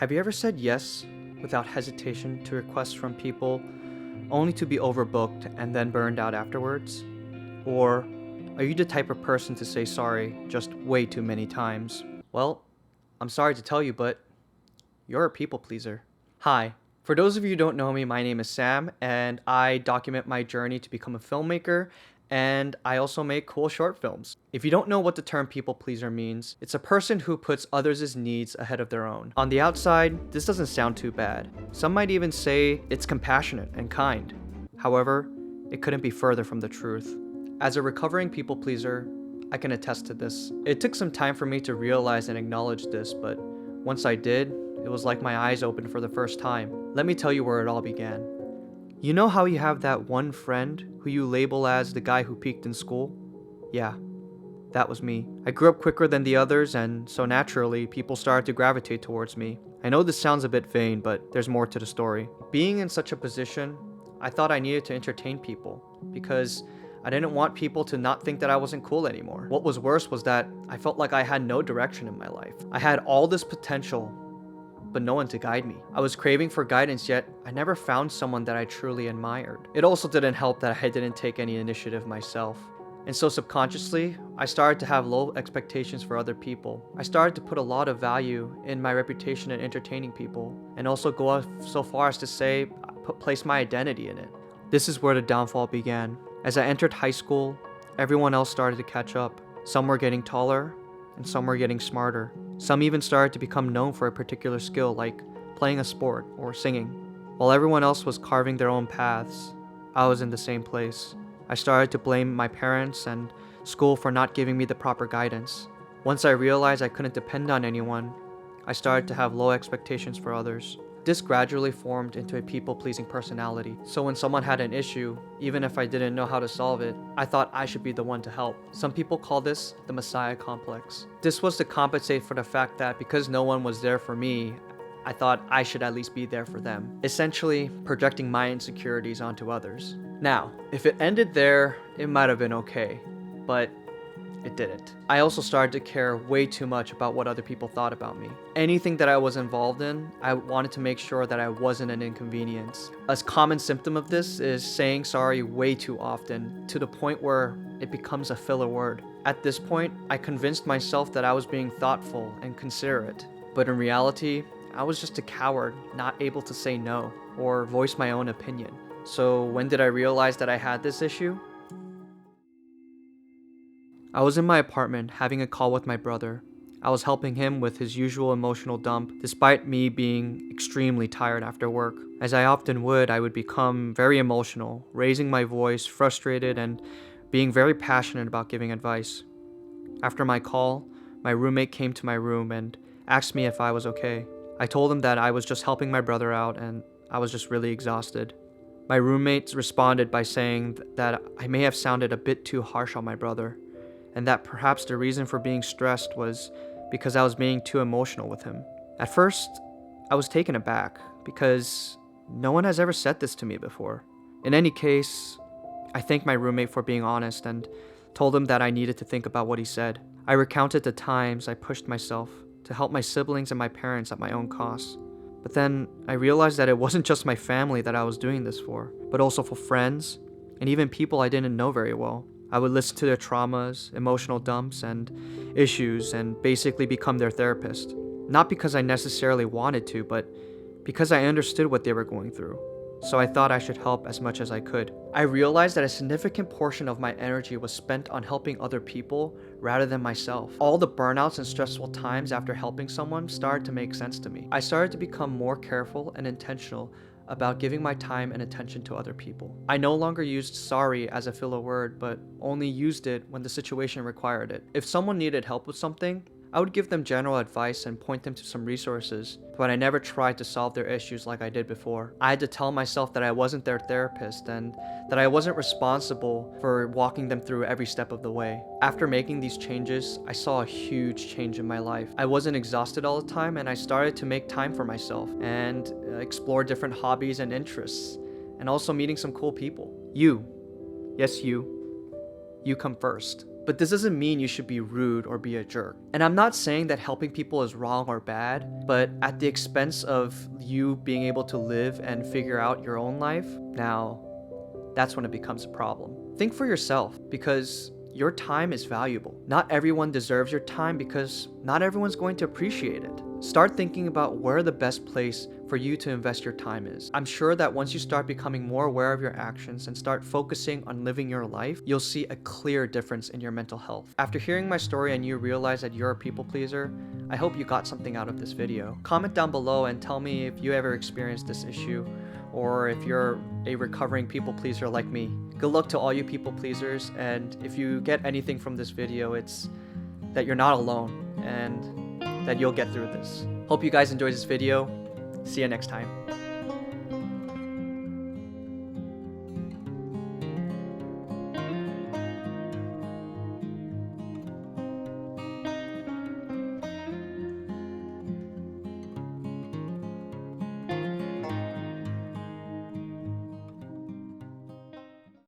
Have you ever said yes without hesitation to requests from people only to be overbooked and then burned out afterwards? Or are you the type of person to say sorry just way too many times? Well, I'm sorry to tell you, but you're a people pleaser. Hi. For those of you who don't know me, my name is Sam, and I document my journey to become a filmmaker, and I also make cool short films. If you don't know what the term people pleaser means, it's a person who puts others' needs ahead of their own. On the outside, this doesn't sound too bad. Some might even say it's compassionate and kind. However, it couldn't be further from the truth. As a recovering people pleaser, I can attest to this. It took some time for me to realize and acknowledge this, but once I did, it was like my eyes opened for the first time. Let me tell you where it all began. You know how you have that one friend who you label as the guy who peaked in school? Yeah, that was me. I grew up quicker than the others, and so naturally, people started to gravitate towards me. I know this sounds a bit vain, but there's more to the story. Being in such a position, I thought I needed to entertain people, because I didn't want people to not think that I wasn't cool anymore. What was worse was that I felt like I had no direction in my life. I had all this potential, but no one to guide me. I was craving for guidance, yet I never found someone that I truly admired. It also didn't help that I didn't take any initiative myself. And so subconsciously, I started to have low expectations for other people. I started to put a lot of value in my reputation in entertaining people, and also go so far as to say, place my identity in it. This is where the downfall began. As I entered high school, everyone else started to catch up. Some were getting taller, and some were getting smarter. Some even started to become known for a particular skill, like playing a sport or singing. While everyone else was carving their own paths, I was in the same place. I started to blame my parents and school for not giving me the proper guidance. Once I realized I couldn't depend on anyone, I started to have low expectations for others. This gradually formed into a people-pleasing personality. So when someone had an issue, even if I didn't know how to solve it, I thought I should be the one to help. Some people call this the Messiah complex. This was to compensate for the fact that because no one was there for me, I thought I should at least be there for them. Essentially, projecting my insecurities onto others. Now, if it ended there, it might have been okay, but it didn't. I also started to care way too much about what other people thought about me. Anything that I was involved in, I wanted to make sure that I wasn't an inconvenience. A common symptom of this is saying sorry way too often, to the point where it becomes a filler word. At this point, I convinced myself that I was being thoughtful and considerate, but in reality, I was just a coward, not able to say no or voice my own opinion. So when did I realize that I had this issue? I was in my apartment having a call with my brother. I was helping him with his usual emotional dump, despite me being extremely tired after work. As I often would, I would become very emotional, raising my voice, frustrated, and being very passionate about giving advice. After my call, my roommate came to my room and asked me if I was okay. I told him that I was just helping my brother out and I was just really exhausted. My roommate responded by saying that I may have sounded a bit too harsh on my brother, and that perhaps the reason for being stressed was because I was being too emotional with him. At first, I was taken aback because no one has ever said this to me before. In any case, I thanked my roommate for being honest and told him that I needed to think about what he said. I recounted the times I pushed myself to help my siblings and my parents at my own cost. But then I realized that it wasn't just my family that I was doing this for, but also for friends and even people I didn't know very well. I would listen to their traumas, emotional dumps, and issues and basically become their therapist. Not because I necessarily wanted to, but because I understood what they were going through. So I thought I should help as much as I could. I realized that a significant portion of my energy was spent on helping other people rather than myself. All the burnouts and stressful times after helping someone started to make sense to me. I started to become more careful and intentional about giving my time and attention to other people. I no longer used sorry as a filler word, but only used it when the situation required it. If someone needed help with something, I would give them general advice and point them to some resources, but I never tried to solve their issues like I did before. I had to tell myself that I wasn't their therapist and that I wasn't responsible for walking them through every step of the way. After making these changes, I saw a huge change in my life. I wasn't exhausted all the time, and I started to make time for myself and explore different hobbies and interests, and also meeting some cool people. You, yes you come first. But this doesn't mean you should be rude or be a jerk. And I'm not saying that helping people is wrong or bad, but at the expense of you being able to live and figure out your own life, now that's when it becomes a problem. Think for yourself, because your time is valuable. Not everyone deserves your time because not everyone's going to appreciate it. Start thinking about where the best place for you to invest your time is. I'm sure that once you start becoming more aware of your actions and start focusing on living your life, you'll see a clear difference in your mental health. After hearing my story and you realize that you're a people pleaser, I hope you got something out of this video. Comment down below and tell me if you ever experienced this issue, or if you're a recovering people pleaser like me. Good luck to all you people pleasers, and if you get anything from this video, it's that you're not alone and that you'll get through this. Hope you guys enjoyed this video. See you next time.